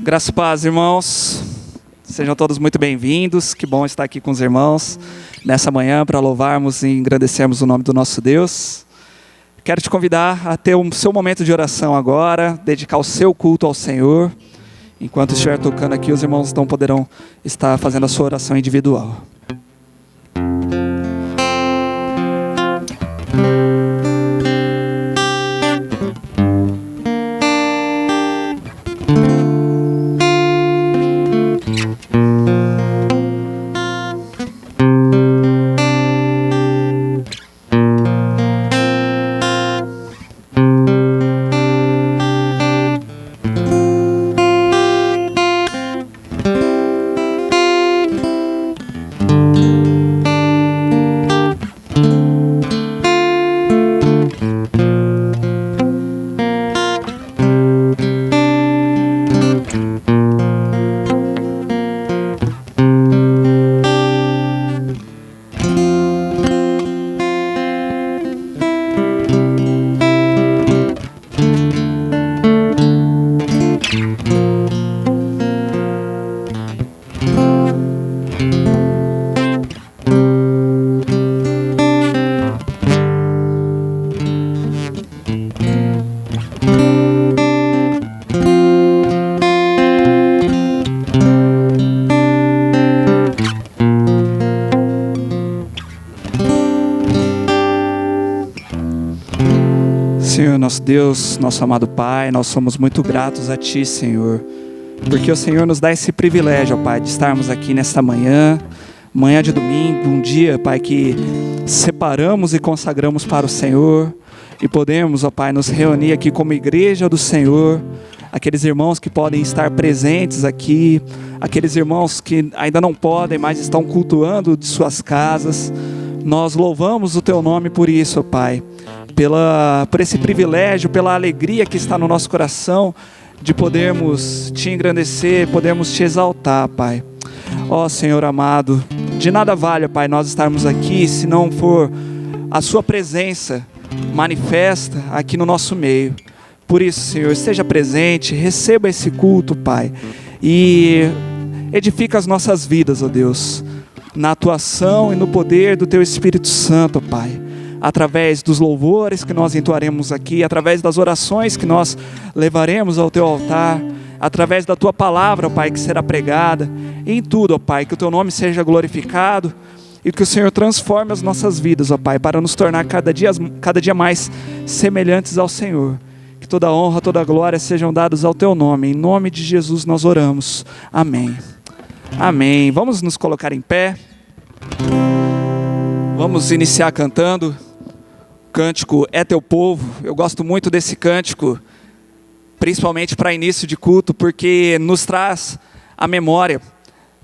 Graça e paz, irmãos. Sejam todos muito bem-vindos. Que bom estar aqui com os irmãos nessa manhã para louvarmos e engrandecermos o nome do nosso Deus. Quero te convidar a ter o seu momento de oração agora, dedicar o seu culto ao Senhor. Enquanto estiver tocando aqui, os irmãos então poderão estar fazendo a sua oração individual. Senhor, nosso Deus, nosso amado Pai, nós somos muito gratos a Ti, Senhor, porque o Senhor nos dá esse privilégio, ó Pai, de estarmos aqui nesta manhã de domingo, um dia, Pai, que separamos e consagramos para o Senhor, e podemos, ó Pai, nos reunir aqui como igreja do Senhor, aqueles irmãos que podem estar presentes aqui, aqueles irmãos que ainda não podem, mas estão cultuando de suas casas. Nós louvamos o Teu nome por isso, ó Pai, por esse privilégio, pela alegria que está no nosso coração de podermos Te engrandecer, podermos Te exaltar, Pai. Ó Senhor amado, de nada vale, Pai, nós estarmos aqui se não for a Sua presença manifesta aqui no nosso meio. Por isso, Senhor, esteja presente, receba esse culto, Pai, e edifica as nossas vidas, ó Deus, na atuação e no poder do Teu Espírito Santo, Pai, através dos louvores que nós entoaremos aqui, através das orações que nós levaremos ao Teu altar, através da Tua palavra, ó Pai, que será pregada, em tudo, ó Pai, que o Teu nome seja glorificado e que o Senhor transforme as nossas vidas, ó Pai, para nos tornar cada dia mais semelhantes ao Senhor. Que toda honra, toda glória sejam dados ao Teu nome. Em nome de Jesus nós oramos. Amém. Amém. Vamos nos colocar em pé. Vamos iniciar cantando o cântico É Teu Povo. Eu gosto muito desse cântico, principalmente para início de culto, porque nos traz a memória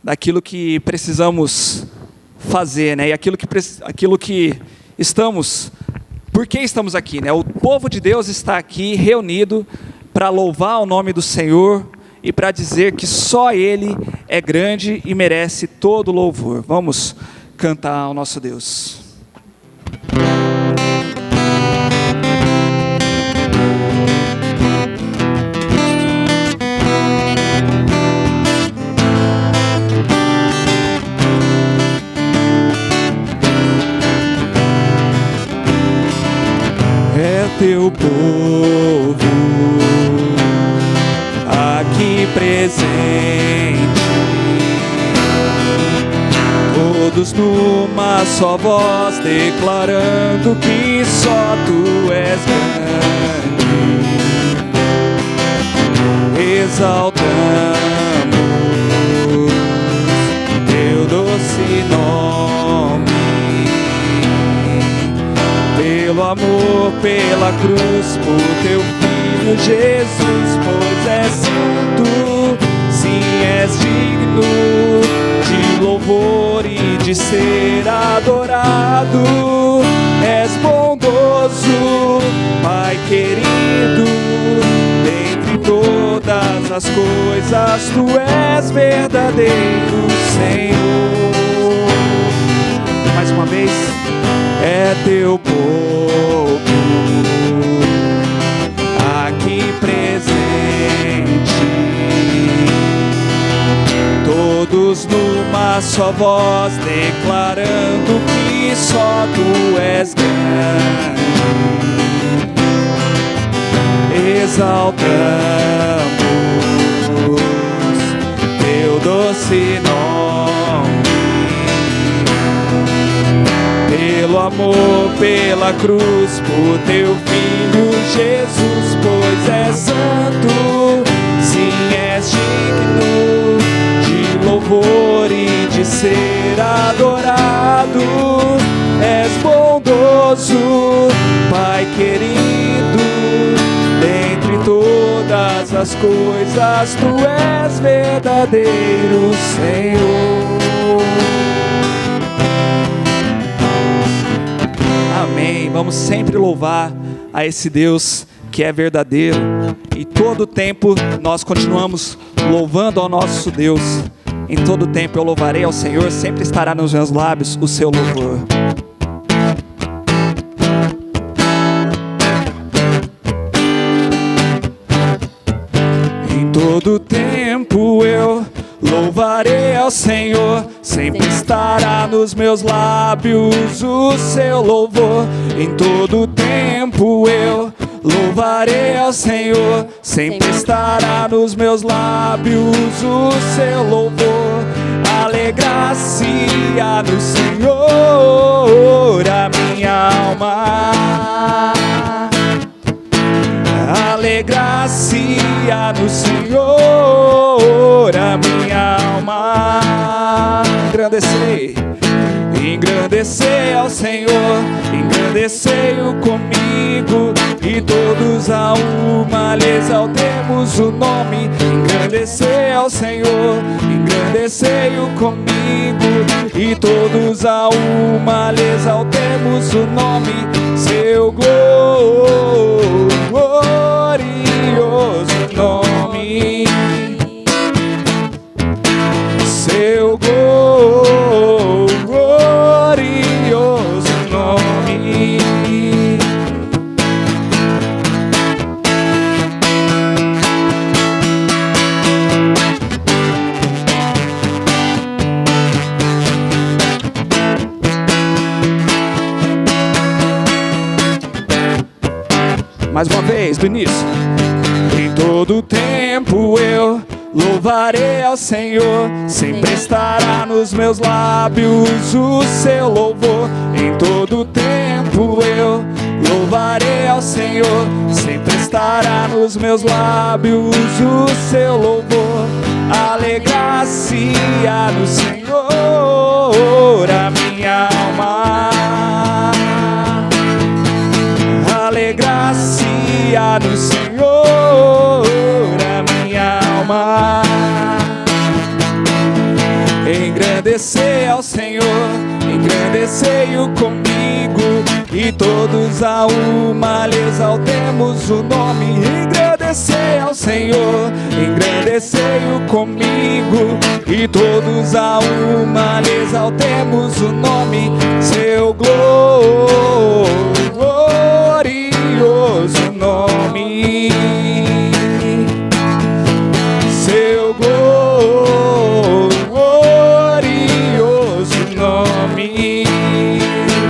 daquilo que precisamos fazer, né? E aquilo que estamos, por que estamos aqui, né? O povo de Deus está aqui reunido para louvar o nome do Senhor e para dizer que só Ele é grande e merece todo louvor. Vamos cantar ao nosso Deus. É Teu povo aqui presente, todos numa só voz declarando que só Tu és grande. Exaltamos Teu doce nome, pelo amor, pela cruz, por Teu Filho Jesus, pois és santo, sim, és digno de louvor e de ser adorado. És bondoso, Pai querido, dentre todas as coisas Tu és verdadeiro Senhor. Mais uma vez. É Teu povo aqui presente, só voz declarando que só tu és grande. Exaltamos teu doce nome, pelo amor, pela cruz, por teu Filho Jesus, pois és santo, sim, és digno de louvor e de ser adorado. És bondoso, Pai querido, dentre todas as coisas, tu és verdadeiro Senhor. Amém. Vamos sempre louvar a esse Deus que é verdadeiro, e todo tempo nós continuamos louvando ao nosso Deus. Em todo tempo eu louvarei ao Senhor, sempre estará nos meus lábios o seu louvor. Em todo tempo eu louvarei ao Senhor, sempre estará nos meus lábios o seu louvor. Em todo tempo eu louvarei ao Senhor, sempre estará nos meus lábios o seu louvor. Alegrar-se-á no Senhor a minha alma, alegrar-se-á no Senhor a minha alma. Engrandecei ao Senhor, engrandecei-o comigo, e todos a uma lhe exaltemos o nome. Engrandecei ao Senhor, engrandecei-o comigo, e todos a uma lhe exaltemos o nome. Seu glorioso nome, seu glorioso nome. Mais uma vez, do início. Em todo tempo eu louvarei ao Senhor, sempre estará nos meus lábios o seu louvor. Em todo tempo eu louvarei ao Senhor, sempre estará nos meus lábios o seu louvor. Alegrar-se-á no Senhor a minha alma, alegrar-se-á no Senhor a minha alma. Engrandecei ao Senhor, engrandecei-o comigo, e todos a uma lhe exaltemos o nome. Engrandecei ao Senhor, engrandecei-o comigo, e todos a uma lhe exaltemos o nome. Seu glorioso nome, seu glorioso nome.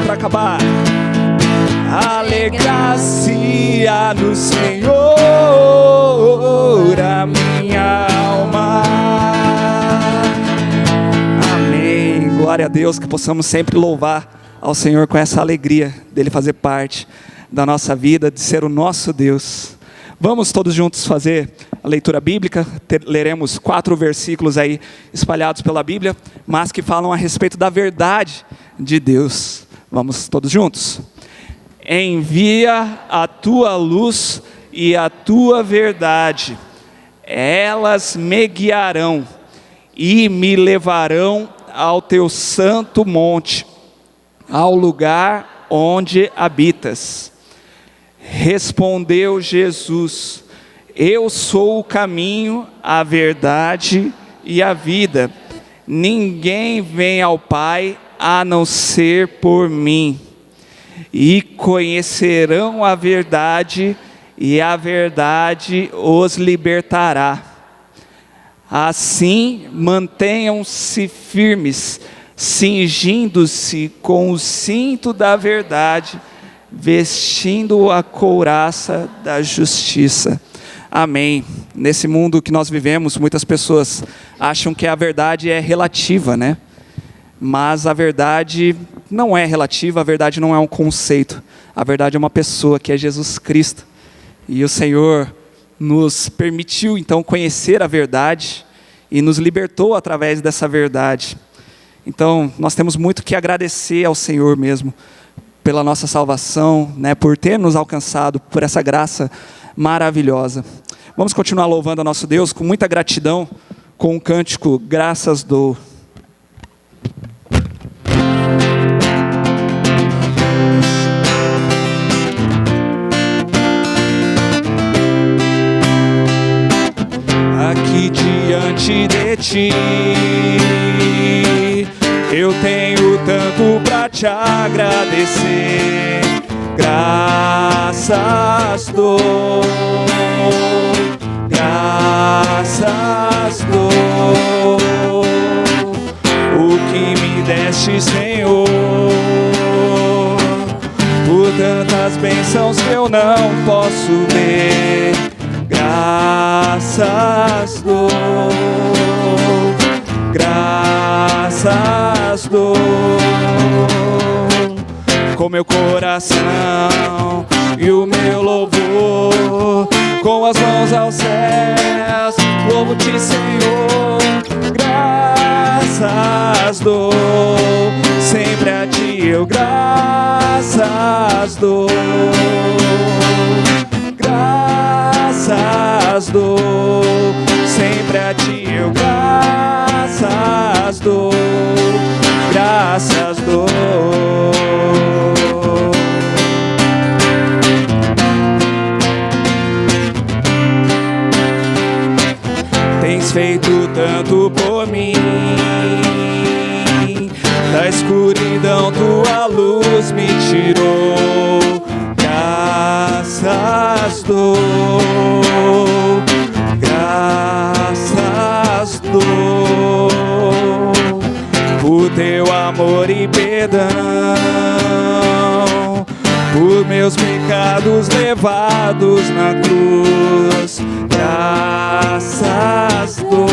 Para acabar, alegrar-se-á no Senhor a minha alma. Amém. Glória a Deus, que possamos sempre louvar ao Senhor com essa alegria dele fazer parte da nossa vida, de ser o nosso Deus. Vamos todos juntos fazer a leitura bíblica. Leremos 4 versículos aí espalhados pela Bíblia, mas que falam a respeito da verdade de Deus. Vamos todos juntos. Envia a tua luz e a tua verdade, elas me guiarão e me levarão ao teu santo monte, ao lugar onde habitas. Respondeu Jesus: eu sou o caminho, a verdade e a vida. Ninguém vem ao Pai a não ser por mim. E conhecerão a verdade, e a verdade os libertará. Assim, mantenham-se firmes, cingindo-se com o cinto da verdade, vestindo a couraça da justiça. Amém. Nesse mundo que nós vivemos, muitas pessoas acham que a verdade é relativa, né? Mas a verdade não é relativa, a verdade não é um conceito. A verdade é uma pessoa, que é Jesus Cristo. E o Senhor nos permitiu, então, conhecer a verdade e nos libertou através dessa verdade. Então, nós temos muito que agradecer ao Senhor mesmo, pela nossa salvação, né, por ter nos alcançado, por essa graça maravilhosa. Vamos continuar louvando a nosso Deus com muita gratidão, com o cântico Graças Dou. Aqui diante de ti, eu tenho tanto para te agradecer. Graças dou, graças dou, o que me deste, Senhor, por tantas bênçãos que eu não posso ver. Graças dou, graças dou, com meu coração e o meu louvor, com as mãos aos céus, louvo-te, Senhor. Graças dou, sempre a ti eu graças dou. Graças dou, sempre a ti eu graças dou, graças dou. Tens feito tanto por mim, da escuridão tua luz me tirou. Graças dou, graças dou, por teu amor e perdão, por meus pecados levados na cruz. Graças dou,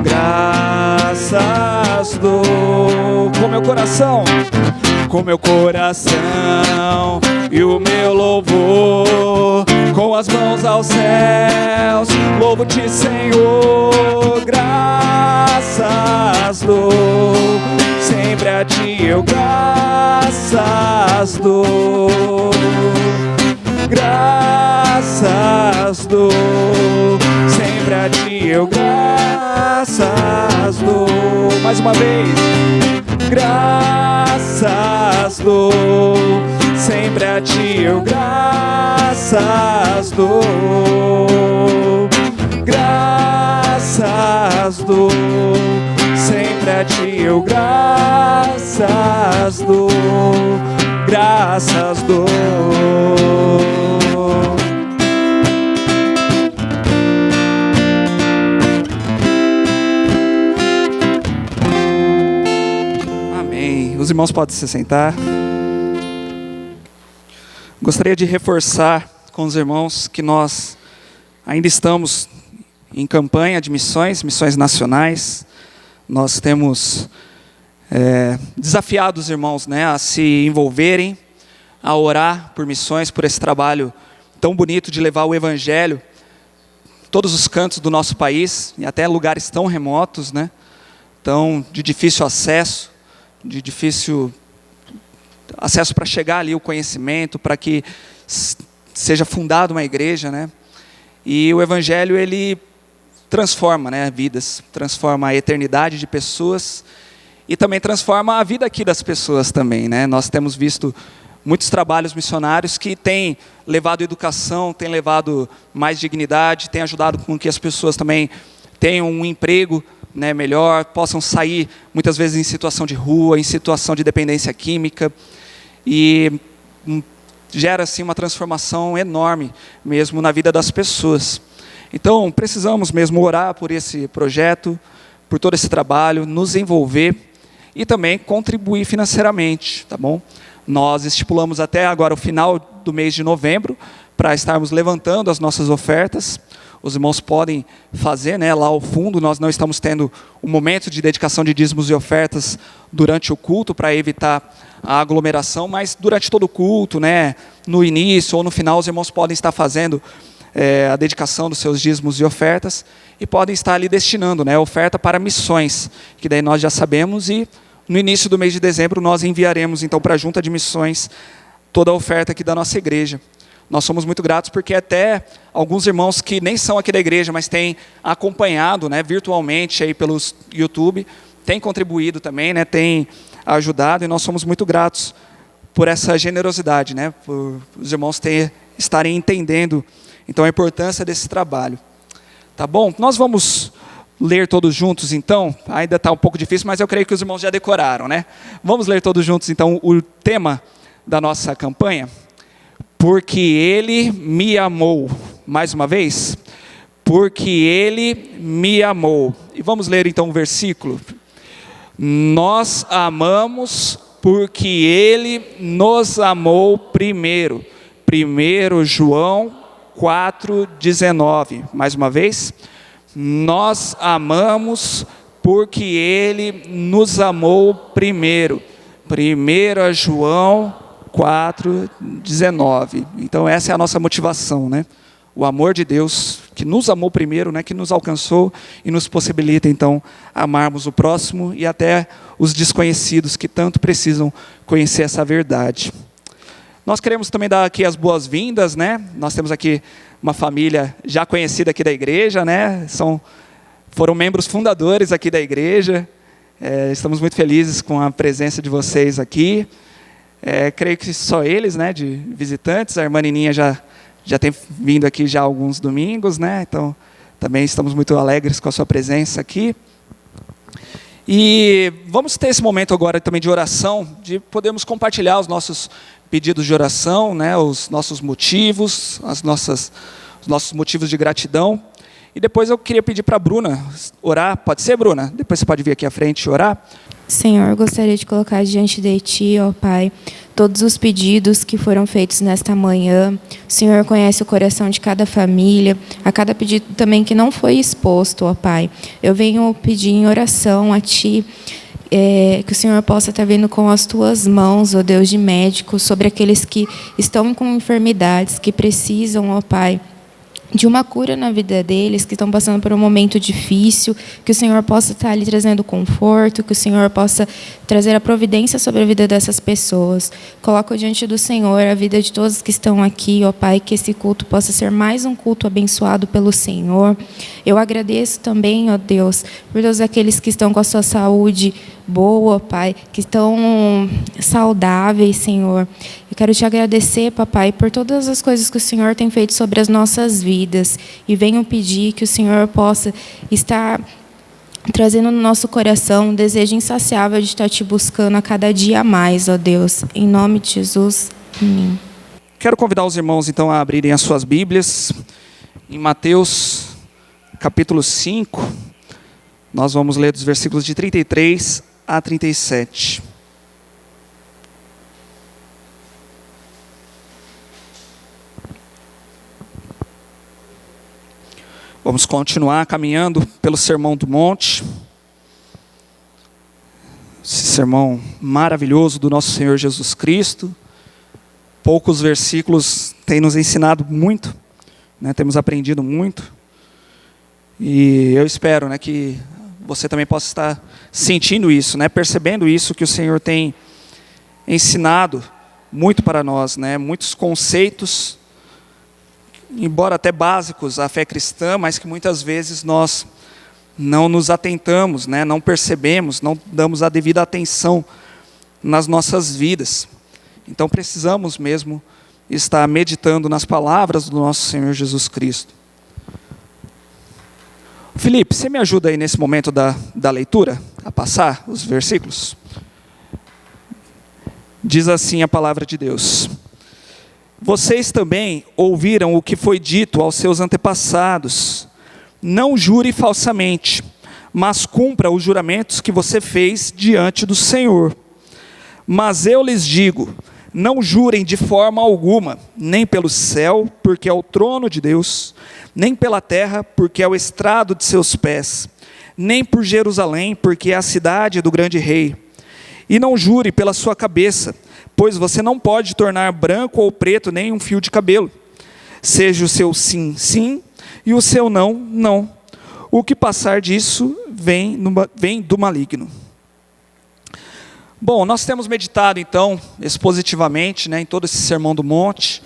graças dou, com meu coração, com meu coração e o meu louvor, com as mãos aos céus, louvo-te, Senhor. Graças dou, sempre a ti eu graças dou. Graças dou, sempre a ti eu graças dou. Mais uma vez. Graças dou, sempre a ti eu graças dou. Graças dou, sempre a ti eu graças dou. Graças dou. Os irmãos podem se sentar. Gostaria de reforçar com os irmãos que nós ainda estamos em campanha de missões nacionais. Nós temos desafiado os irmãos, né, a se envolverem, a orar por missões, por esse trabalho tão bonito de levar o Evangelho a todos os cantos do nosso país, e até lugares tão remotos, né, tão de difícil acesso, de difícil acesso para chegar ali o conhecimento, para que seja fundada uma igreja, né? E o Evangelho, ele transforma, né, vidas, transforma a eternidade de pessoas e também transforma a vida aqui das pessoas também, né? Nós temos visto muitos trabalhos missionários que têm levado educação, têm levado mais dignidade, têm ajudado com que as pessoas também tenham um emprego, né, melhor, possam sair muitas vezes em situação de rua, em situação de dependência química, e gera assim uma transformação enorme mesmo na vida das pessoas. Então, precisamos mesmo orar por esse projeto, por todo esse trabalho, nos envolver e também contribuir financeiramente, tá bom? Nós estipulamos até agora o final do mês de novembro para estarmos levantando as nossas ofertas. Os irmãos podem fazer, né, lá ao fundo. Nós não estamos tendo um momento de dedicação de dízimos e ofertas durante o culto para evitar a aglomeração, mas durante todo o culto, né, no início ou no final, os irmãos podem estar fazendo a dedicação dos seus dízimos e ofertas e podem estar ali destinando, né, oferta para missões, que daí nós já sabemos, e no início do mês de dezembro nós enviaremos então para a Junta de Missões toda a oferta aqui da nossa igreja. Nós somos muito gratos porque até alguns irmãos que nem são aqui da igreja, mas têm acompanhado, né, virtualmente aí pelos YouTube, têm contribuído também, né, têm ajudado, e nós somos muito gratos por essa generosidade, né, por os irmãos estarem entendendo então a importância desse trabalho. Tá bom? Nós vamos ler todos juntos então, ainda está um pouco difícil, mas eu creio que os irmãos já decoraram, né? Vamos ler todos juntos então o tema da nossa campanha. Porque Ele me amou. Mais uma vez. Porque Ele me amou. E vamos ler então o versículo. Nós amamos porque Ele nos amou primeiro. 1 João 4,19. Mais uma vez. Nós amamos porque Ele nos amou primeiro. 1 João 4,19. Então essa é a nossa motivação, né? O amor de Deus que nos amou primeiro, né? Que nos alcançou e nos possibilita então amarmos o próximo e até os desconhecidos que tanto precisam conhecer essa verdade. Nós queremos também dar aqui as boas-vindas, né? Nós temos aqui uma família já conhecida aqui da igreja, né? Foram membros fundadores aqui da igreja. Estamos muito felizes com a presença de vocês aqui. Creio que só eles, né, de visitantes. A irmã Nininha já tem vindo aqui já há alguns domingos, né? Então também estamos muito alegres com a sua presença aqui. E vamos ter esse momento agora também de oração, de podermos compartilhar os nossos pedidos de oração, né, os nossos motivos, os nossos motivos de gratidão. E depois eu queria pedir para a Bruna orar. Pode ser, Bruna? Depois você pode vir aqui à frente e orar. Senhor, gostaria de colocar diante de Ti, ó Pai, todos os pedidos que foram feitos nesta manhã. O Senhor conhece o coração de cada família, a cada pedido também que não foi exposto, ó Pai. Eu venho pedir em oração a Ti, que o Senhor possa estar vendo com as Tuas mãos, ó Deus de médico, sobre aqueles que estão com enfermidades, que precisam, ó Pai, de uma cura na vida deles, que estão passando por um momento difícil, que o Senhor possa estar ali trazendo conforto, que o Senhor possa trazer a providência sobre a vida dessas pessoas. Coloco diante do Senhor a vida de todos que estão aqui, ó Pai, que esse culto possa ser mais um culto abençoado pelo Senhor. Eu agradeço também, ó Deus, por todos aqueles que estão com a sua saúde boa, Pai, que estão saudáveis, Senhor. Eu quero te agradecer, Papai, por todas as coisas que o Senhor tem feito sobre as nossas vidas. E venho pedir que o Senhor possa estar trazendo no nosso coração um desejo insaciável de estar te buscando a cada dia mais, ó Deus. Em nome de Jesus, amém. Quero convidar os irmãos, então, a abrirem as suas Bíblias. Em Mateus, capítulo 5, nós vamos ler dos versículos de 33 a 37. Vamos continuar caminhando pelo Sermão do Monte. Esse sermão maravilhoso do nosso Senhor Jesus Cristo. Poucos versículos têm nos ensinado muito, né? Temos aprendido muito. E eu espero, né, que você também possa estar sentindo isso, né, percebendo isso, que o Senhor tem ensinado muito para nós, né, muitos conceitos, embora até básicos à fé cristã, mas que muitas vezes nós não nos atentamos, né, não percebemos, não damos a devida atenção nas nossas vidas. Então precisamos mesmo estar meditando nas palavras do nosso Senhor Jesus Cristo. Felipe, você me ajuda aí nesse momento da leitura, a passar os versículos? Diz assim a palavra de Deus. Vocês também ouviram o que foi dito aos seus antepassados: não jure falsamente, mas cumpra os juramentos que você fez diante do Senhor. Mas eu lhes digo, não jurem de forma alguma, nem pelo céu, porque é o trono de Deus, nem pela terra, porque é o estrado de seus pés, nem por Jerusalém, porque é a cidade do grande rei. E não jure pela sua cabeça, pois você não pode tornar branco ou preto nem um fio de cabelo. Seja o seu sim, sim, e o seu não, não. O que passar disso vem do maligno. Bom, nós temos meditado então, expositivamente, em todo esse Sermão do Monte,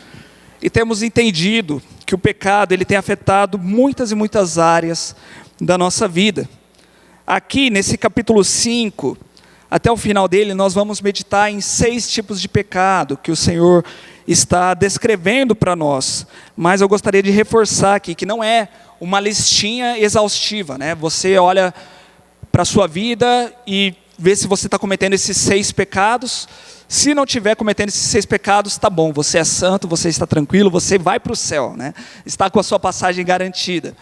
e temos entendido que o pecado ele tem afetado muitas e muitas áreas da nossa vida. Aqui, nesse capítulo 5, até o final dele, nós vamos meditar em 6 tipos de pecado que o Senhor está descrevendo para nós. Mas eu gostaria de reforçar aqui que não é uma listinha exaustiva, Você olha para a sua vida e vê se você está cometendo esses 6 pecados. Se não estiver cometendo esses 6 pecados, está bom, você é santo, você está tranquilo, você vai para o céu, Está com a sua passagem garantida.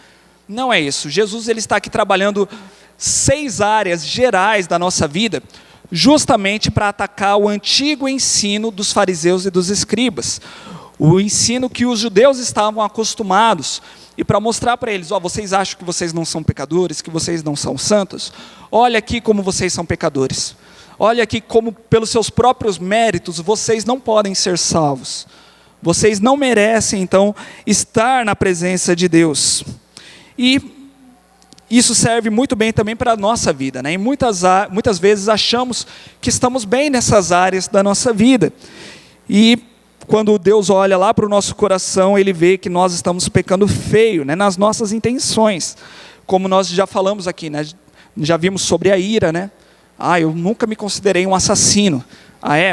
Não é isso. Jesus ele está aqui trabalhando 6 áreas gerais da nossa vida, justamente para atacar o antigo ensino dos fariseus e dos escribas, o ensino que os judeus estavam acostumados, e para mostrar para eles, vocês acham que vocês não são pecadores, que vocês não são santos? Olha aqui como vocês são pecadores, olha aqui como pelos seus próprios méritos vocês não podem ser salvos, vocês não merecem então estar na presença de Deus. E isso serve muito bem também para a nossa vida, E muitas vezes achamos que estamos bem nessas áreas da nossa vida. E quando Deus olha lá para o nosso coração, Ele vê que nós estamos pecando feio, nas nossas intenções. Como nós já falamos aqui, já vimos sobre a ira, eu nunca me considerei um assassino.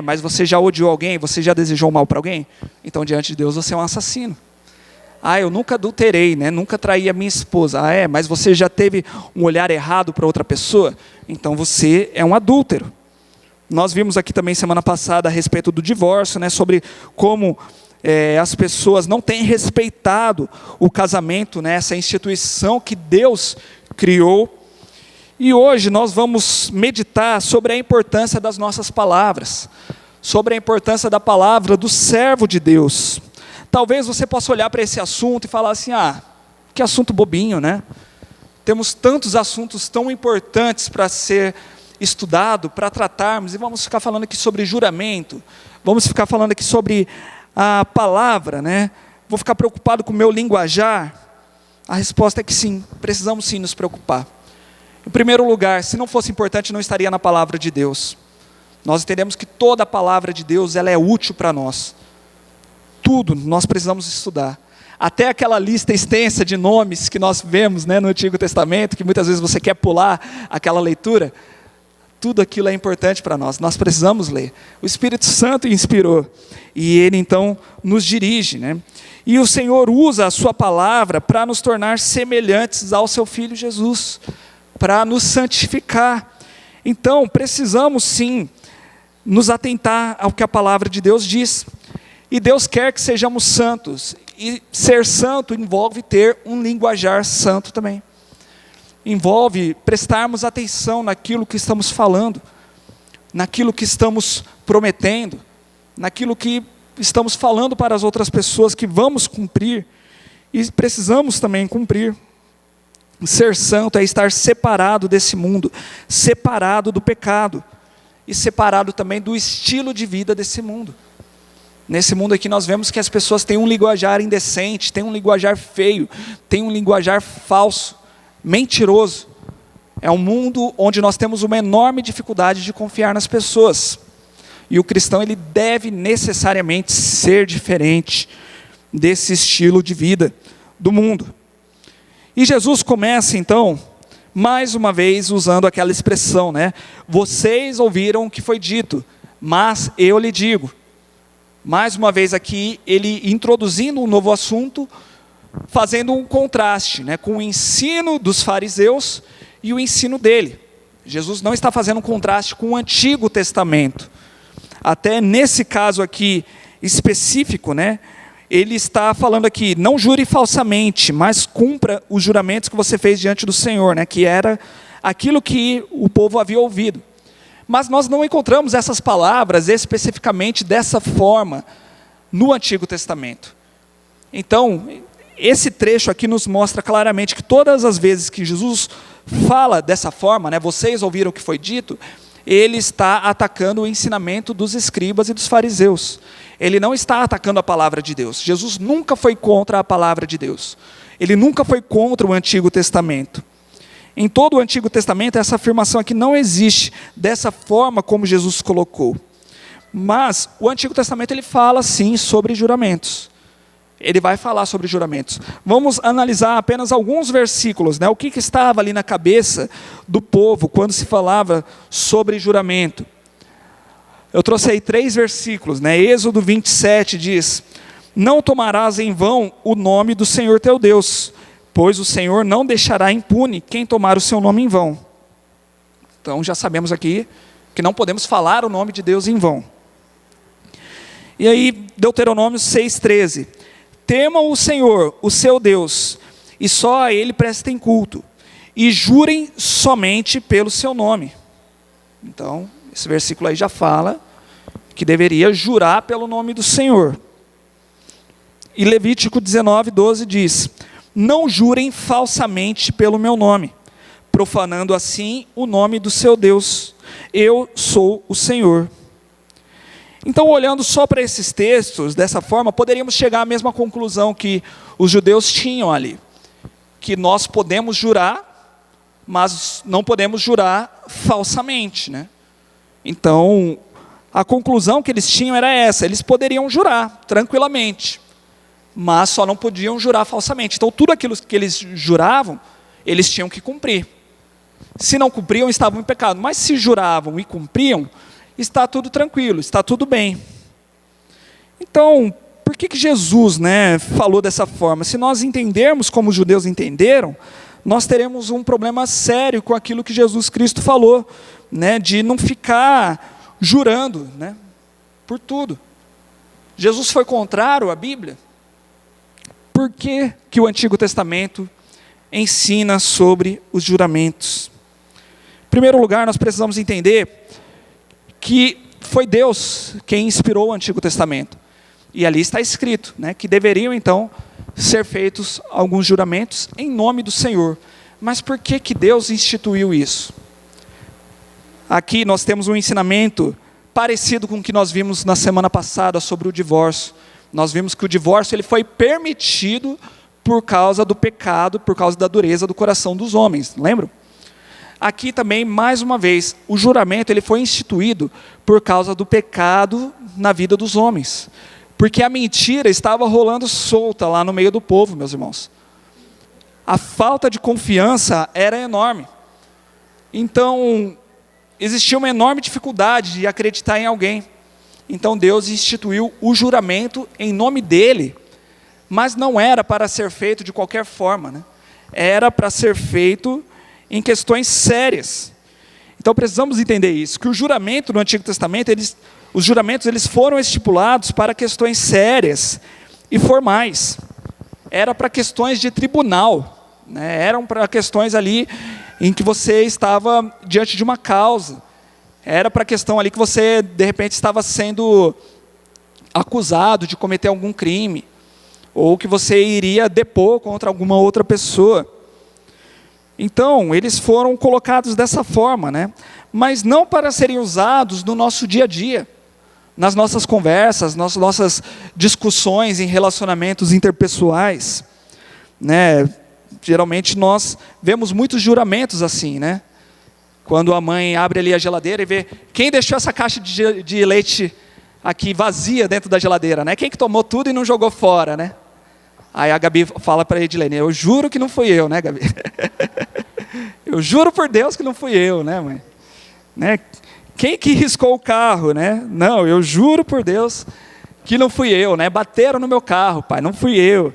Mas você já odiou alguém? Você já desejou mal para alguém? Então diante de Deus você é um assassino. Eu nunca adulterei, nunca traí a minha esposa. Mas você já teve um olhar errado para outra pessoa? Então você é um adúltero. Nós vimos aqui também semana passada a respeito do divórcio, sobre como as pessoas não têm respeitado o casamento, essa instituição que Deus criou. E hoje nós vamos meditar sobre a importância das nossas palavras, sobre a importância da palavra do servo de Deus. Talvez você possa olhar para esse assunto e falar assim, que assunto bobinho, Temos tantos assuntos tão importantes para ser estudado, para tratarmos, e vamos ficar falando aqui sobre juramento, vamos ficar falando aqui sobre a palavra, Vou ficar preocupado com o meu linguajar? A resposta é que sim, precisamos sim nos preocupar. Em primeiro lugar, se não fosse importante, não estaria na palavra de Deus. Nós entendemos que toda a palavra de Deus, ela é útil para nós. Tudo nós precisamos estudar. Até aquela lista extensa de nomes que nós vemos no Antigo Testamento, que muitas vezes você quer pular aquela leitura, tudo aquilo é importante para nós, nós precisamos ler. O Espírito Santo inspirou, e Ele então nos dirige. E o Senhor usa a sua palavra para nos tornar semelhantes ao seu Filho Jesus, para nos santificar. Então precisamos sim nos atentar ao que a palavra de Deus diz. E Deus quer que sejamos santos, e ser santo envolve ter um linguajar santo também. Envolve prestarmos atenção naquilo que estamos falando, naquilo que estamos prometendo, naquilo que estamos falando para as outras pessoas que vamos cumprir, e precisamos também cumprir. Ser santo é estar separado desse mundo, separado do pecado, e separado também do estilo de vida desse mundo. Nesse mundo aqui nós vemos que as pessoas têm um linguajar indecente, têm um linguajar feio, têm um linguajar falso, mentiroso. É um mundo onde nós temos uma enorme dificuldade de confiar nas pessoas. E o cristão ele deve necessariamente ser diferente desse estilo de vida do mundo. E Jesus começa então, mais uma vez usando aquela expressão, Vocês ouviram o que foi dito, mas eu lhe digo. Mais uma vez aqui, ele introduzindo um novo assunto, fazendo um contraste com o ensino dos fariseus e o ensino dele. Jesus não está fazendo um contraste com o Antigo Testamento. Até nesse caso aqui, específico, né? Ele está falando aqui, não jure falsamente, mas cumpra os juramentos que você fez diante do Senhor, né? Que era aquilo que o povo havia ouvido. Mas nós não encontramos essas palavras especificamente dessa forma no Antigo Testamento. Então, esse trecho aqui nos mostra claramente que todas as vezes que Jesus fala dessa forma, né, vocês ouviram o que foi dito, ele está atacando o ensinamento dos escribas e dos fariseus. Ele não está atacando a palavra de Deus. Jesus nunca foi contra a palavra de Deus. Ele nunca foi contra o Antigo Testamento. Em todo o Antigo Testamento, essa afirmação aqui não existe dessa forma como Jesus colocou. Mas o Antigo Testamento ele fala sim sobre juramentos. Ele vai falar sobre juramentos. Vamos analisar apenas alguns versículos, né? O que estava ali na cabeça do povo quando se falava sobre juramento. Eu trouxe aí 3 versículos, né? Êxodo 27 diz: não tomarás em vão o nome do Senhor teu Deus, pois o Senhor não deixará impune quem tomar o seu nome em vão. Então já sabemos aqui que não podemos falar o nome de Deus em vão. E aí Deuteronômio 6,13: temam o Senhor, o seu Deus, e só a Ele prestem culto, e jurem somente pelo seu nome. Então, esse versículo aí já fala que deveria jurar pelo nome do Senhor. E Levítico 19:12 diz: não jurem falsamente pelo meu nome, profanando assim o nome do seu Deus. Eu sou o Senhor. Então, olhando só para esses textos, dessa forma, poderíamos chegar à mesma conclusão que os judeus tinham ali. Que nós podemos jurar, mas não podemos jurar falsamente, né? Então, a conclusão que eles tinham era essa: eles poderiam jurar tranquilamente, mas só não podiam jurar falsamente. Então, tudo aquilo que eles juravam, eles tinham que cumprir. Se não cumpriam, estavam em pecado. Mas se juravam e cumpriam, está tudo tranquilo, está tudo bem. Então, por que Jesus, né, falou dessa forma? Se nós entendermos como os judeus entenderam, nós teremos um problema sério com aquilo que Jesus Cristo falou, né, de não ficar jurando, né, por tudo. Jesus foi contrário à Bíblia? Por que que o Antigo Testamento ensina sobre os juramentos? Em primeiro lugar, nós precisamos entender que foi Deus quem inspirou o Antigo Testamento. E ali está escrito, né, que deveriam então ser feitos alguns juramentos em nome do Senhor. Mas por que que Deus instituiu isso? Aqui nós temos um ensinamento parecido com o que nós vimos na semana passada sobre o divórcio. Nós vimos que o divórcio ele foi permitido por causa do pecado, por causa da dureza do coração dos homens, lembram? Aqui também, mais uma vez, o juramento ele foi instituído por causa do pecado na vida dos homens. Porque a mentira estava rolando solta lá no meio do povo, meus irmãos. A falta de confiança era enorme. Então, existia uma enorme dificuldade de acreditar em alguém. Então, Deus instituiu o juramento em nome dele, mas não era para ser feito de qualquer forma, né? Era para ser feito em questões sérias. Então precisamos entender isso, que o juramento no Antigo Testamento, os juramentos eles foram estipulados para questões sérias e formais. Era para questões de tribunal, né? Eram para questões ali em que você estava diante de uma causa. Era para a questão ali que você, de repente, estava sendo acusado de cometer algum crime, ou que você iria depor contra alguma outra pessoa. Então, eles foram colocados dessa forma, né? Mas não para serem usados no nosso dia a dia, nas nossas conversas, nas nossas discussões em relacionamentos interpessoais, né? Geralmente nós vemos muitos juramentos assim, né? Quando a mãe abre ali a geladeira e vê quem deixou essa caixa de leite aqui vazia dentro da geladeira, né? Quem que tomou tudo e não jogou fora, né? Aí a Gabi fala para a Edilene: eu juro que não fui eu, né, Gabi? Eu juro por Deus que não fui eu, né, mãe? Né? Quem que riscou o carro, né? Não, eu juro por Deus que não fui eu, né? Bateram no meu carro, pai, não fui eu,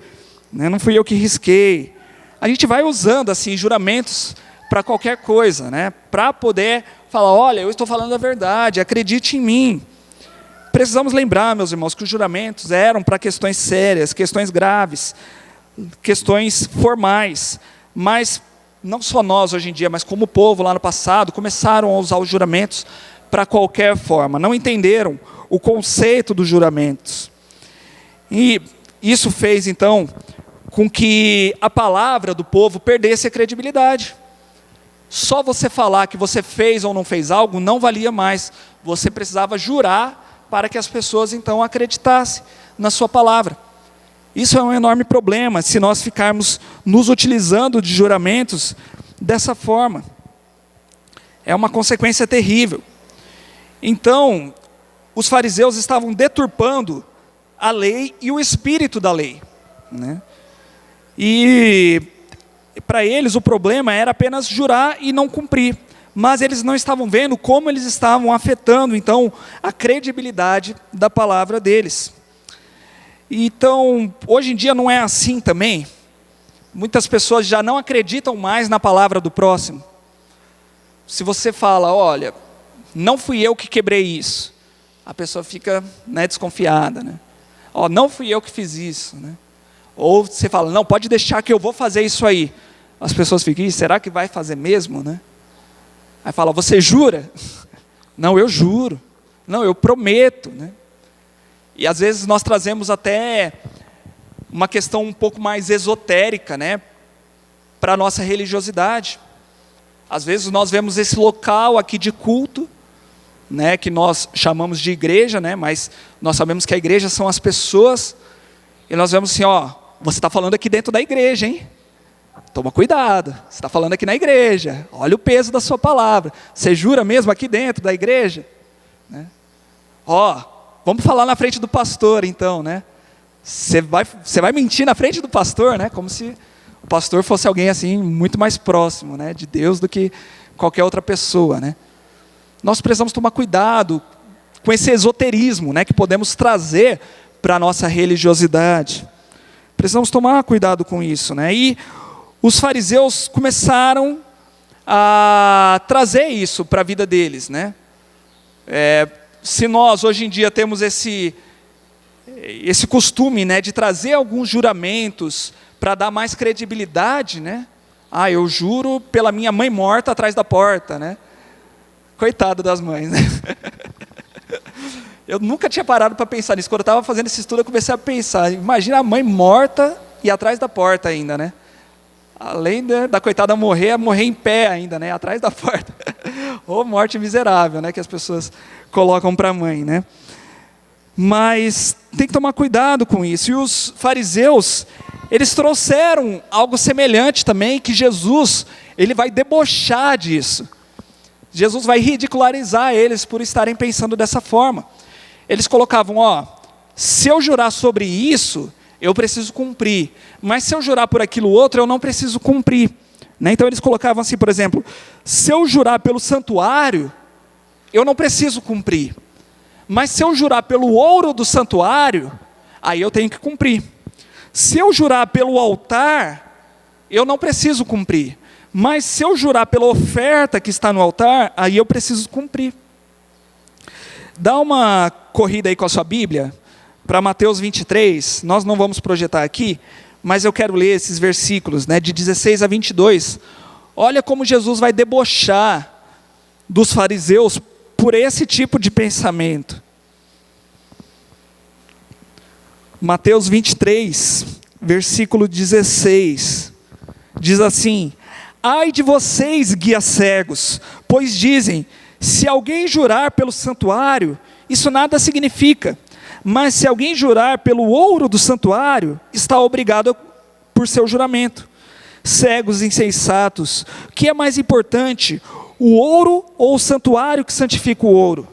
né? Não fui eu que risquei. A gente vai usando assim juramentos para qualquer coisa, né? Para poder falar: olha, eu estou falando a verdade, acredite em mim. precisamos lembrar, meus irmãos, que os juramentos eram para questões sérias, questões graves, questões formais. Mas não só nós hoje em dia, mas como o povo lá no passado, começaram a usar os juramentos para qualquer forma. Não entenderam o conceito dos juramentos. E isso fez, então, com que a palavra do povo perdesse a credibilidade. Só você falar que você fez ou não fez algo não valia mais. Você precisava jurar para que as pessoas então acreditassem na sua palavra. Isso é um enorme problema se nós ficarmos nos utilizando de juramentos dessa forma. É uma consequência terrível. Então, os fariseus estavam deturpando a lei e o espírito da lei, né? E para eles o problema era apenas jurar e não cumprir. Mas eles não estavam vendo como eles estavam afetando, então, a credibilidade da palavra deles. Então, hoje em dia não é assim também. Muitas pessoas já não acreditam mais na palavra do próximo. Se você fala, olha, não fui eu que quebrei isso, a pessoa fica, né, desconfiada, né? Ó, não fui eu que fiz isso, né? Ou você fala, não, pode deixar que eu vou fazer isso aí. As pessoas ficam, será que vai fazer mesmo, né? Aí fala, você jura? Não, eu juro. Não, eu prometo, né? E às vezes nós trazemos até uma questão um pouco mais esotérica, né, para a nossa religiosidade. Às vezes nós vemos esse local aqui de culto, né, que nós chamamos de igreja, né, mas nós sabemos que a igreja são as pessoas, e nós vemos assim, ó, você está falando aqui dentro da igreja, hein? Toma cuidado, você está falando aqui na igreja, olha o peso da sua palavra, você jura mesmo aqui dentro da igreja? Né? Ó, vamos falar na frente do pastor então, né? Você vai mentir na frente do pastor, né? Como se o pastor fosse alguém assim, muito mais próximo, né, de Deus do que qualquer outra pessoa, né? Nós precisamos tomar cuidado com esse esoterismo, né, que podemos trazer para a nossa religiosidade. Precisamos tomar cuidado com isso, né? E os fariseus começaram a trazer isso para a vida deles, né? Se nós hoje em dia temos esse costume, né, de trazer alguns juramentos para dar mais credibilidade, né? Ah, eu juro pela minha mãe morta atrás da porta, né? Coitado das mães, né? Eu nunca tinha parado para pensar nisso. Quando eu estava fazendo esse estudo, eu comecei a pensar, imagina a mãe morta e atrás da porta ainda, né? Além da coitada morrer em pé ainda, né? Atrás da porta. Ou morte miserável, né? Que as pessoas colocam para a mãe, né? Mas tem que tomar cuidado com isso. E os fariseus, eles trouxeram algo semelhante também, que Jesus, ele vai debochar disso. Jesus vai ridicularizar eles por estarem pensando dessa forma. Eles colocavam, ó, se eu jurar sobre isso, eu preciso cumprir. Mas se eu jurar por aquilo outro, eu não preciso cumprir. Né? Então eles colocavam assim, por exemplo, se eu jurar pelo santuário, eu não preciso cumprir. Mas se eu jurar pelo ouro do santuário, aí eu tenho que cumprir. Se eu jurar pelo altar, eu não preciso cumprir. Mas se eu jurar pela oferta que está no altar, aí eu preciso cumprir. Dá uma corrida aí com a sua Bíblia, para Mateus 23, nós não vamos projetar aqui, mas eu quero ler esses versículos, né, de 16 a 22. Olha como Jesus vai debochar dos fariseus por esse tipo de pensamento. Mateus 23, versículo 16, diz assim: ai de vocês, guias cegos, pois dizem, se alguém jurar pelo santuário, isso nada significa. Mas se alguém jurar pelo ouro do santuário, está obrigado por seu juramento. Cegos insensatos, o que é mais importante, o ouro ou o santuário que santifica o ouro?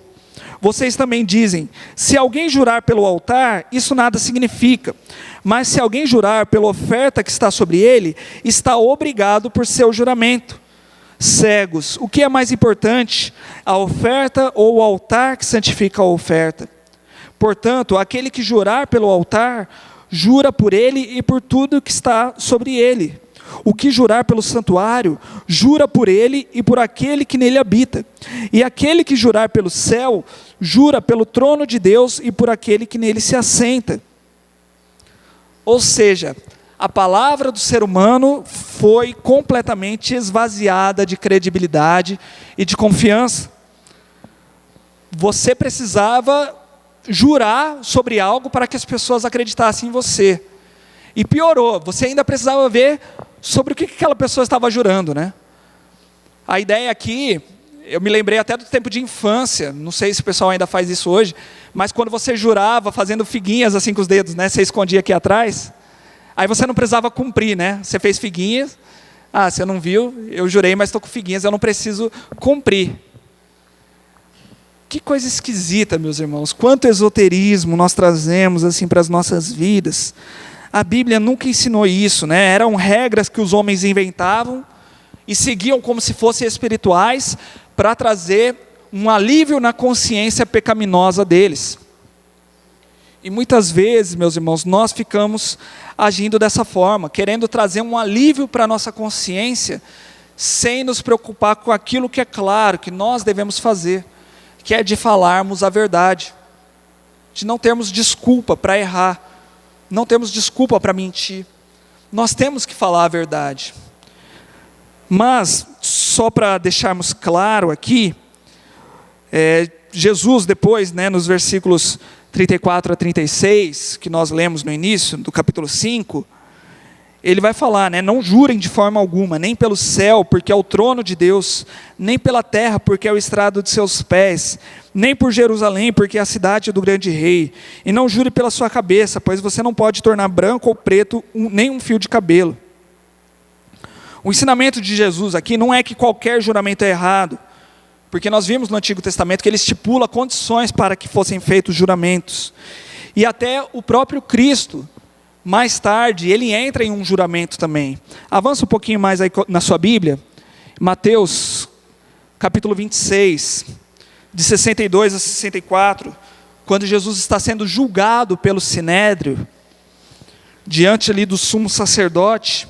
Vocês também dizem, se alguém jurar pelo altar, isso nada significa. Mas se alguém jurar pela oferta que está sobre ele, está obrigado por seu juramento. Cegos, o que é mais importante, a oferta ou o altar que santifica a oferta? Portanto, aquele que jurar pelo altar, jura por ele e por tudo que está sobre ele. O que jurar pelo santuário, jura por ele e por aquele que nele habita. E aquele que jurar pelo céu, jura pelo trono de Deus e por aquele que nele se assenta. Ou seja, a palavra do ser humano foi completamente esvaziada de credibilidade e de confiança. Você precisava jurar sobre algo para que as pessoas acreditassem em você. E piorou, você ainda precisava ver sobre o que aquela pessoa estava jurando, né? A ideia aqui, eu me lembrei até do tempo de infância, não sei se o pessoal ainda faz isso hoje, mas quando você jurava fazendo figuinhas assim com os dedos, né? Você escondia aqui atrás, aí você não precisava cumprir, né? Você fez figuinhas, você não viu, eu jurei, mas estou com figuinhas, eu não preciso cumprir. Que coisa esquisita, meus irmãos, quanto esoterismo nós trazemos assim para as nossas vidas. A Bíblia nunca ensinou isso, né? Eram regras que os homens inventavam e seguiam como se fossem espirituais para trazer um alívio na consciência pecaminosa deles. E muitas vezes, meus irmãos, nós ficamos agindo dessa forma, querendo trazer um alívio para a nossa consciência, sem nos preocupar com aquilo que é claro, que nós devemos fazer, que é de falarmos a verdade, de não termos desculpa para errar, não temos desculpa para mentir, nós temos que falar a verdade. Mas, só para deixarmos claro aqui, Jesus depois, né, nos versículos 34 a 36, que nós lemos no início, do capítulo 5, ele vai falar, né, não jurem de forma alguma, nem pelo céu, porque é o trono de Deus, nem pela terra, porque é o estrado de seus pés, nem por Jerusalém, porque é a cidade do grande rei, e não jure pela sua cabeça, pois você não pode tornar branco ou preto nem um fio de cabelo. O ensinamento de Jesus aqui não é que qualquer juramento é errado, porque nós vimos no Antigo Testamento que ele estipula condições para que fossem feitos juramentos, e até o próprio Cristo, mais tarde, ele entra em um juramento também. Avança um pouquinho mais aí na sua Bíblia, Mateus, capítulo 26, de 62 a 64, quando Jesus está sendo julgado pelo Sinédrio, diante ali do sumo sacerdote,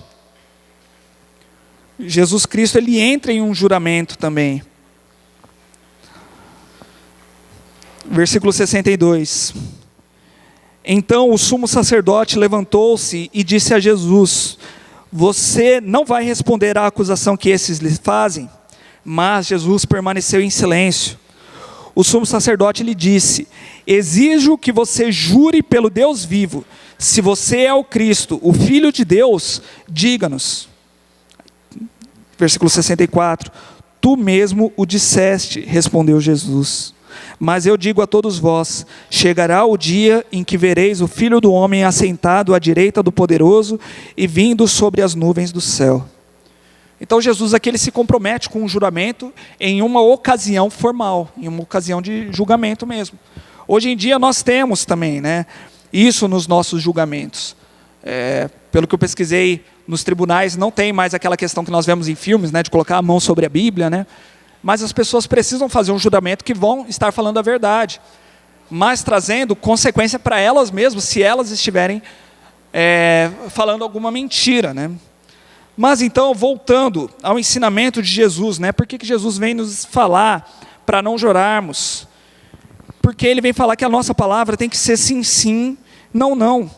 Jesus Cristo, ele entra em um juramento também. Versículo 62. Então o sumo sacerdote levantou-se e disse a Jesus: você não vai responder à acusação que esses lhe fazem? Mas Jesus permaneceu em silêncio. O sumo sacerdote lhe disse: exijo que você jure pelo Deus vivo. Se você é o Cristo, o Filho de Deus, diga-nos. Versículo 64. Tu mesmo o disseste, respondeu Jesus. Mas eu digo a todos vós, chegará o dia em que vereis o Filho do Homem assentado à direita do Poderoso e vindo sobre as nuvens do céu. Então Jesus aqui ele se compromete com um juramento em uma ocasião formal, em uma ocasião de julgamento mesmo. Hoje em dia nós temos também, né, isso nos nossos julgamentos. Pelo que eu pesquisei, nos tribunais não tem mais aquela questão que nós vemos em filmes, né, de colocar a mão sobre a Bíblia, né? Mas as pessoas precisam fazer um juramento que vão estar falando a verdade, mas trazendo consequência para elas mesmas, se elas estiverem falando alguma mentira, né? Mas então, voltando ao ensinamento de Jesus, né? Por que Jesus vem nos falar para não jurarmos? Porque ele vem falar que a nossa palavra tem que ser sim, sim, não, não.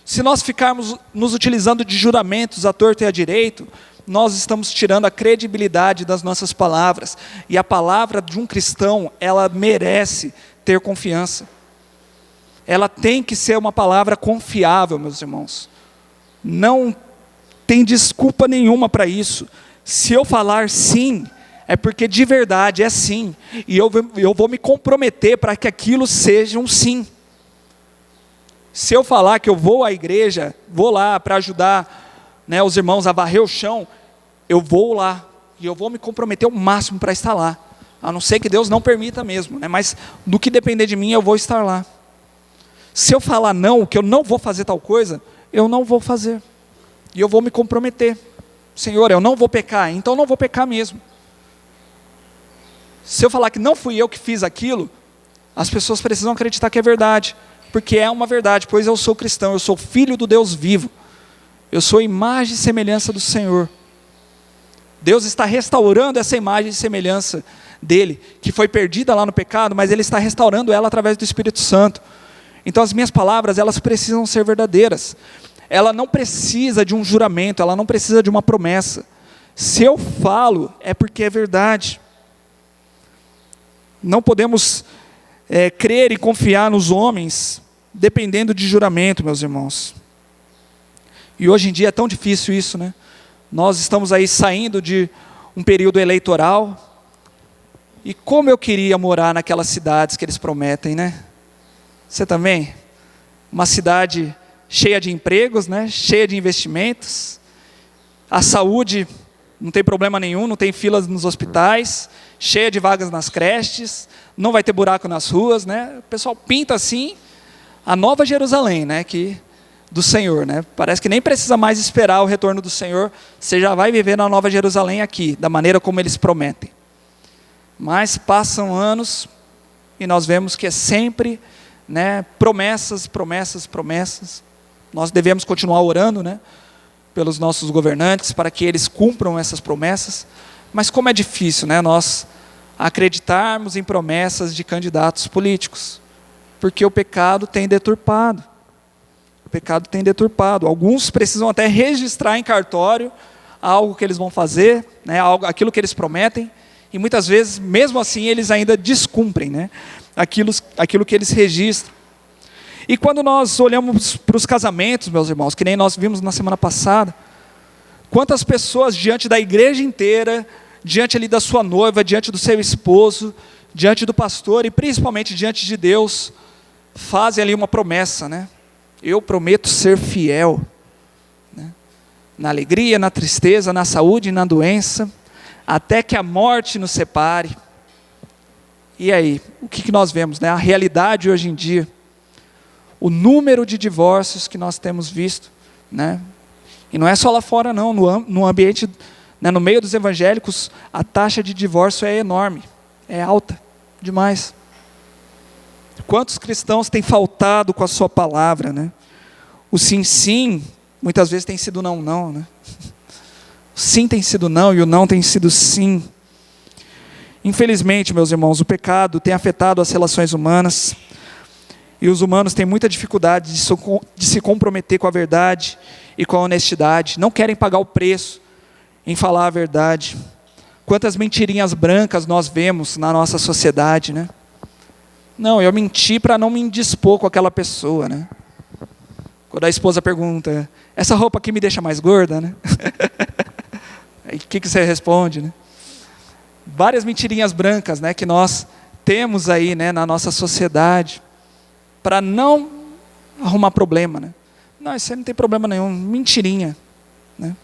Se nós ficarmos nos utilizando de juramentos à torto e à direito, nós estamos tirando a credibilidade das nossas palavras. E a palavra de um cristão, ela merece ter confiança. Ela tem que ser uma palavra confiável, meus irmãos. Não tem desculpa nenhuma para isso. Se eu falar sim, é porque de verdade é sim. E eu vou me comprometer para que aquilo seja um sim. Se eu falar que eu vou à igreja, vou lá para ajudar, né, os irmãos a varrer o chão, eu vou lá, e eu vou me comprometer o máximo para estar lá, a não ser que Deus não permita mesmo, né, mas do que depender de mim, eu vou estar lá. Se eu falar não, que eu não vou fazer tal coisa, eu não vou fazer, e eu vou me comprometer. Senhor, eu não vou pecar, então não vou pecar mesmo. Se eu falar que não fui eu que fiz aquilo, as pessoas precisam acreditar que é verdade, porque é uma verdade, pois eu sou cristão, eu sou filho do Deus vivo. Eu sou imagem e semelhança do Senhor. Deus está restaurando essa imagem e semelhança dele, que foi perdida lá no pecado, mas ele está restaurando ela através do Espírito Santo. Então as minhas palavras, elas precisam ser verdadeiras. Ela não precisa de um juramento, ela não precisa de uma promessa. Se eu falo, é porque é verdade. Não podemos crer e confiar nos homens, dependendo de juramento, meus irmãos. E hoje em dia é tão difícil isso, né? Nós estamos aí saindo de um período eleitoral, e como eu queria morar naquelas cidades que eles prometem, né? Você também? Uma cidade cheia de empregos, né? Cheia de investimentos, a saúde não tem problema nenhum, não tem filas nos hospitais, cheia de vagas nas creches, não vai ter buraco nas ruas, né? O pessoal pinta assim a nova Jerusalém, né? Do Senhor, né? Parece que nem precisa mais esperar o retorno do Senhor, você já vai viver na nova Jerusalém aqui, da maneira como eles prometem. Mas passam anos e nós vemos que é sempre, né, promessas, promessas, promessas. Nós devemos continuar orando, né, pelos nossos governantes, para que eles cumpram essas promessas. Mas como é difícil, né, nós acreditarmos em promessas de candidatos políticos, porque o pecado tem deturpado. O pecado tem deturpado. Alguns precisam até registrar em cartório algo que eles vão fazer, né, aquilo que eles prometem, e muitas vezes, mesmo assim, eles ainda descumprem, né, aquilo que eles registram. E quando nós olhamos para os casamentos, meus irmãos, que nem nós vimos na semana passada, quantas pessoas diante da igreja inteira, diante ali da sua noiva, diante do seu esposo, diante do pastor e principalmente diante de Deus, fazem ali uma promessa, né? Eu prometo ser fiel, né? Na alegria, na tristeza, na saúde e na doença, até que a morte nos separe. E aí, o que nós vemos, né? A realidade hoje em dia, o número de divórcios que nós temos visto, né? E não é só lá fora não, no ambiente, né, no meio dos evangélicos, a taxa de divórcio é enorme, é alta demais. Quantos cristãos têm faltado com a sua palavra, né? O sim, sim, muitas vezes tem sido não, não, né? O sim tem sido não e o não tem sido sim. Infelizmente, meus irmãos, o pecado tem afetado as relações humanas, e os humanos têm muita dificuldade de se comprometer com a verdade e com a honestidade, não querem pagar o preço em falar a verdade. Quantas mentirinhas brancas nós vemos na nossa sociedade, né? Não, eu menti para não me indispor com aquela pessoa, né? Quando a esposa pergunta, essa roupa aqui me deixa mais gorda, né? Aí o que você responde, né? Várias mentirinhas brancas, né, que nós temos aí, né, na nossa sociedade, para não arrumar problema, né? Não, isso aí não tem problema nenhum, mentirinha, né?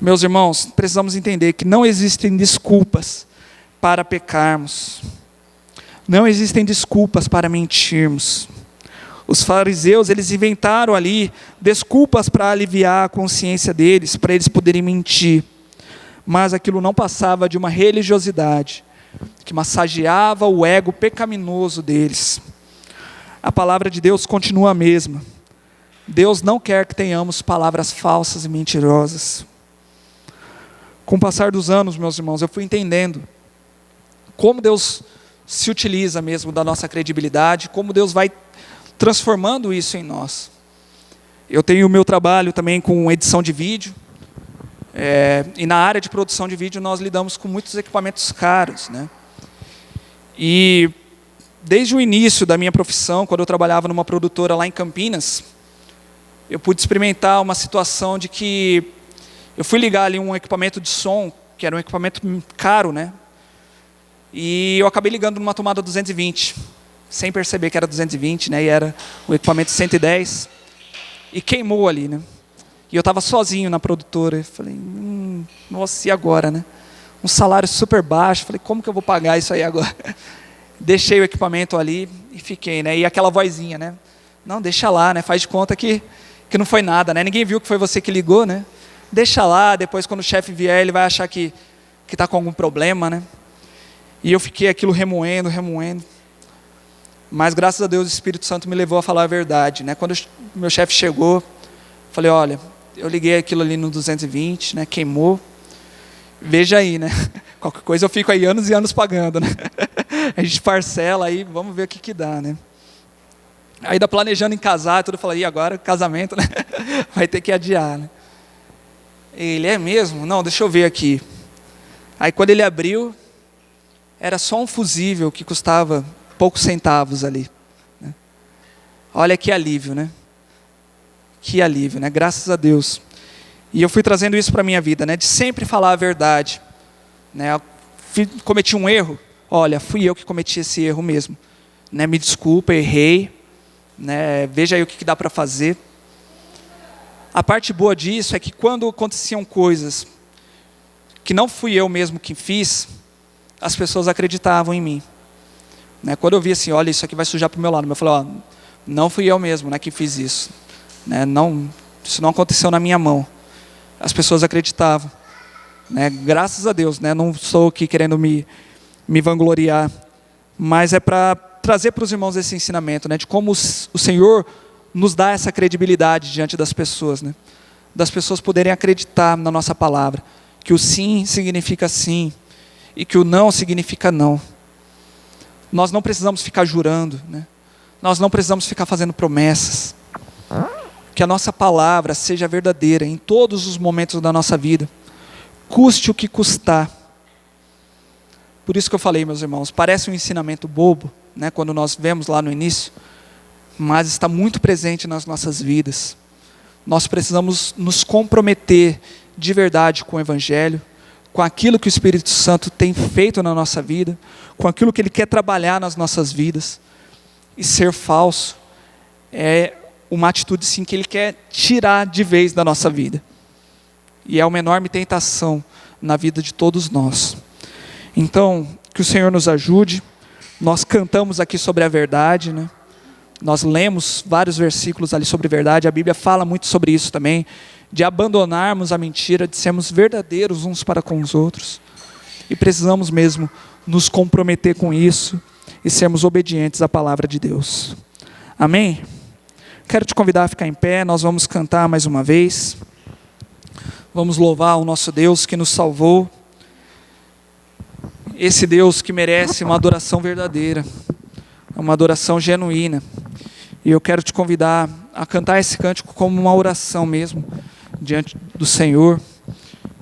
Meus irmãos, precisamos entender que não existem desculpas para pecarmos. Não existem desculpas para mentirmos. Os fariseus, eles inventaram ali desculpas para aliviar a consciência deles, para eles poderem mentir. Mas aquilo não passava de uma religiosidade que massageava o ego pecaminoso deles. A palavra de Deus continua a mesma. Deus não quer que tenhamos palavras falsas e mentirosas. Com o passar dos anos, meus irmãos, eu fui entendendo como Deus se utiliza mesmo da nossa credibilidade, como Deus vai transformando isso em nós. Eu tenho o meu trabalho também com edição de vídeo, e na área de produção de vídeo nós lidamos com muitos equipamentos caros, né? E desde o início da minha profissão, quando eu trabalhava numa produtora lá em Campinas, eu pude experimentar uma situação de que eu fui ligar ali um equipamento de som, que era um equipamento caro, né? E eu acabei ligando numa tomada 220, sem perceber que era 220, né? E era o equipamento 110, e queimou ali, né? E eu estava sozinho na produtora, eu falei, nossa, e agora, né? Um salário super baixo, falei, como que eu vou pagar isso aí agora? Deixei o equipamento ali e fiquei, né? E aquela vozinha, né? Não, deixa lá, né? Faz de conta que não foi nada, né? Ninguém viu que foi você que ligou, né? Deixa lá, depois quando o chefe vier, ele vai achar que está com algum problema, né? E eu fiquei aquilo remoendo. Mas graças a Deus o Espírito Santo me levou a falar a verdade, né? Quando o meu chefe chegou, falei, olha, Eu liguei aquilo ali no 220, né? Queimou. Veja aí, né? Qualquer coisa eu fico aí anos e anos pagando, né? A gente parcela aí, vamos ver o que dá, né? Ainda planejando em casar, tudo, eu falei, e agora casamento, né? Vai ter que adiar, né? Ele, é mesmo? Não, deixa eu ver aqui. Aí quando ele abriu, era só um fusível que custava poucos centavos ali, né? Olha que alívio, né? Que alívio, né? Graças a Deus. E eu fui trazendo isso para a minha vida, né? De sempre falar a verdade, né? Eu cometi um erro, olha, fui eu que cometi esse erro mesmo, né? Me desculpa, errei, né? Veja aí o que dá para fazer. A parte boa disso é que quando aconteciam coisas que não fui eu mesmo que fiz, as pessoas acreditavam em mim, né? Quando eu vi assim, olha, isso aqui vai sujar para o meu lado, eu falei, ó, não fui eu mesmo, né, que fiz isso, né? Não, isso não aconteceu na minha mão. As pessoas acreditavam, né? Graças a Deus, né? Não estou aqui querendo me vangloriar, mas é para trazer para os irmãos esse ensinamento, né? De como o Senhor nos dá essa credibilidade diante das pessoas, né? Das pessoas poderem acreditar na nossa palavra, que o sim significa sim e que o não significa não. Nós não precisamos ficar jurando, né? Nós não precisamos ficar fazendo promessas. Que a nossa palavra seja verdadeira em todos os momentos da nossa vida, custe o que custar. Por isso que eu falei, meus irmãos, parece um ensinamento bobo, né, quando nós vemos lá no início, mas está muito presente nas nossas vidas. Nós precisamos nos comprometer de verdade com o Evangelho, com aquilo que o Espírito Santo tem feito na nossa vida, com aquilo que Ele quer trabalhar nas nossas vidas. E ser falso é uma atitude sim que Ele quer tirar de vez da nossa vida. E é uma enorme tentação na vida de todos nós. Então, que o Senhor nos ajude. Nós cantamos aqui sobre a verdade, né? Nós lemos vários versículos ali sobre verdade. A Bíblia fala muito sobre isso também, de abandonarmos a mentira, de sermos verdadeiros uns para com os outros. E precisamos mesmo nos comprometer com isso e sermos obedientes à palavra de Deus. Amém? Quero te convidar a ficar em pé, nós vamos cantar mais uma vez. Vamos louvar o nosso Deus que nos salvou. Esse Deus que merece uma adoração verdadeira, uma adoração genuína. E eu quero te convidar a cantar esse cântico como uma oração mesmo, diante do Senhor.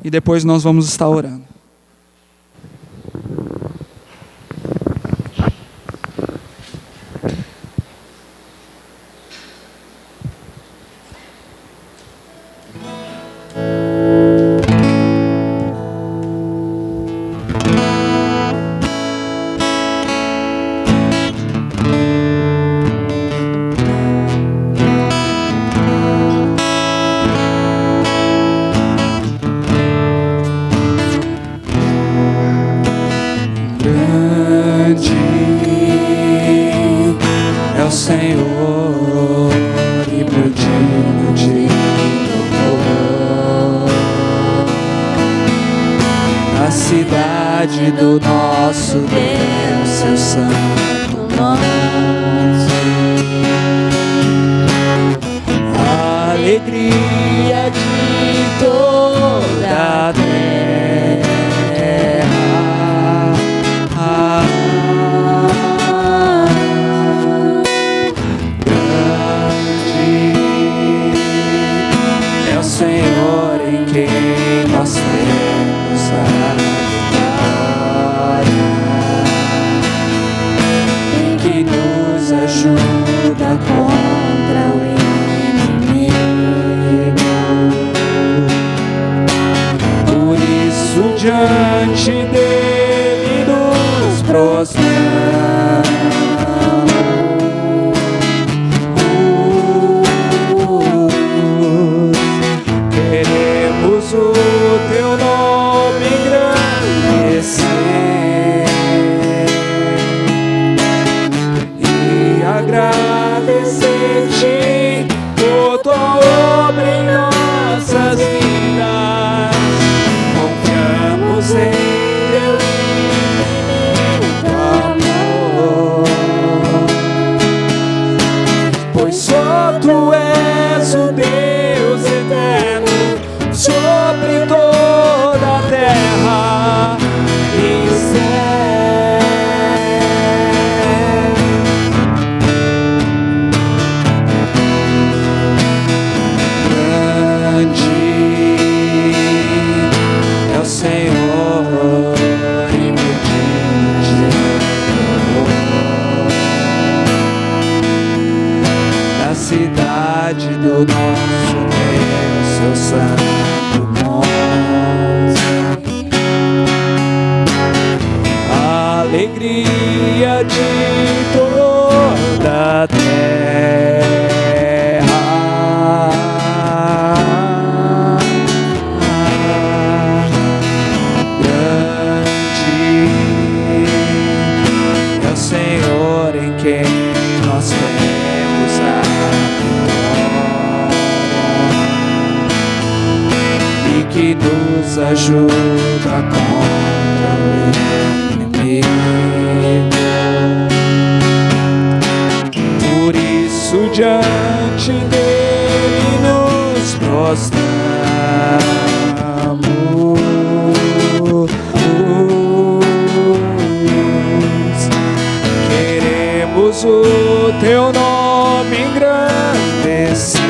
E depois nós vamos estar orando. Do nosso Deus, seu santo nome, a alegria de toda a terra, grande é o Senhor em quem nós temos a ajuda contra o inimigo. Por isso diante dele nos prostramos, queremos o teu nome engrandecer e agradecer-te por tua obra em nossas vidas. Confiamos em teu infinito amor, pois só tu és o Deus eterno. nosso Deus, seu santo monte. A alegria de toda a terra, grande é o Senhor em quem nós temos a vitória, e que nos ajuda contra o inimigo. Por isso diante dele nos prostramos. Queremos o teu nome engrandecer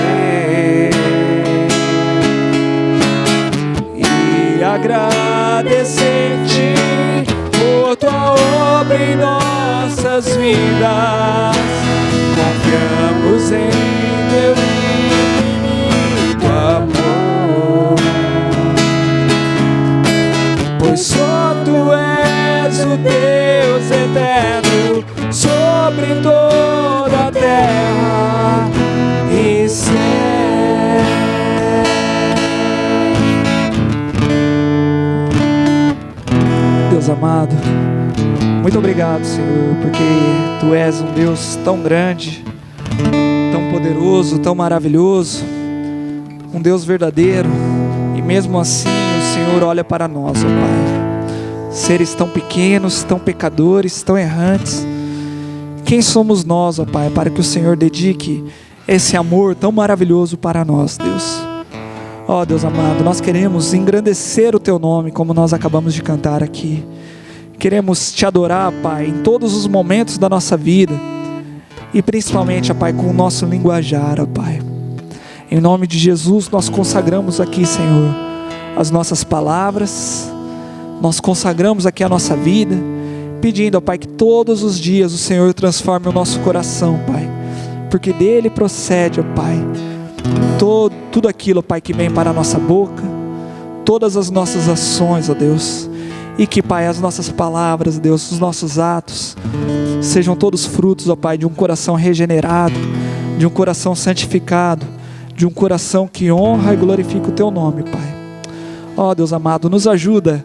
e agradecer-te por tua obra em nossas vidas. Confiamos em teu infinito amor, pois só tu és o Deus eterno sobre toda a terra e céu. Deus amado, muito obrigado, Senhor, porque tu és um Deus tão grande, tão poderoso, tão maravilhoso, um Deus verdadeiro, e mesmo assim o Senhor olha para nós, ó Pai, seres tão pequenos, tão pecadores, tão errantes. Quem somos nós, ó Pai, para que o Senhor dedique esse amor tão maravilhoso para nós, Deus? Ó Deus amado, nós queremos engrandecer o teu nome, como nós acabamos de cantar aqui. Queremos te adorar, Pai, em todos os momentos da nossa vida, e principalmente, ó Pai, com o nosso linguajar, ó Pai. Em nome de Jesus, nós consagramos aqui, Senhor, as nossas palavras, nós consagramos aqui a nossa vida, pedindo, ó Pai, que todos os dias o Senhor transforme o nosso coração, Pai, porque dele procede, ó Pai, tudo aquilo, ó Pai, que vem para a nossa boca, todas as nossas ações, ó Deus, e que, Pai, as nossas palavras, Deus, os nossos atos, sejam todos frutos, ó Pai, de um coração regenerado, de um coração santificado, de um coração que honra e glorifica o teu nome, Pai. Ó Deus amado, nos ajuda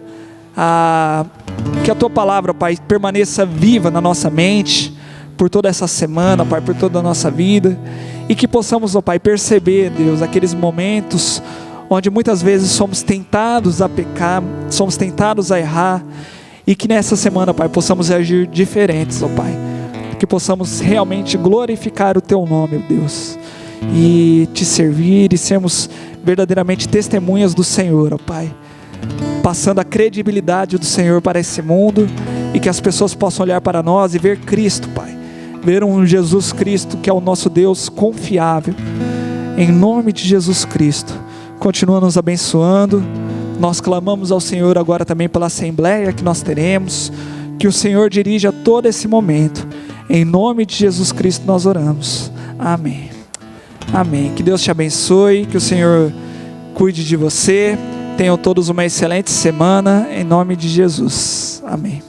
que a tua palavra, Pai, permaneça viva na nossa mente, por toda essa semana, Pai, por toda a nossa vida, e que possamos, ó Pai, perceber, Deus, aqueles momentos onde muitas vezes somos tentados a pecar, somos tentados a errar, e que nessa semana, Pai, possamos agir diferentes, ó Pai, que possamos realmente glorificar o teu nome, Deus, e te servir e sermos verdadeiramente testemunhas do Senhor, ó Pai, passando a credibilidade do Senhor para esse mundo, e que as pessoas possam olhar para nós e ver Cristo, Pai, ver um Jesus Cristo que é o nosso Deus confiável. Em nome de Jesus Cristo, continua nos abençoando. Nós clamamos ao Senhor agora também pela assembleia que nós teremos, que o Senhor dirija todo esse momento. Em nome de Jesus Cristo nós oramos. Amém. Amém. Que Deus te abençoe, que o Senhor cuide de você. Tenham todos uma excelente semana, em nome de Jesus. Amém.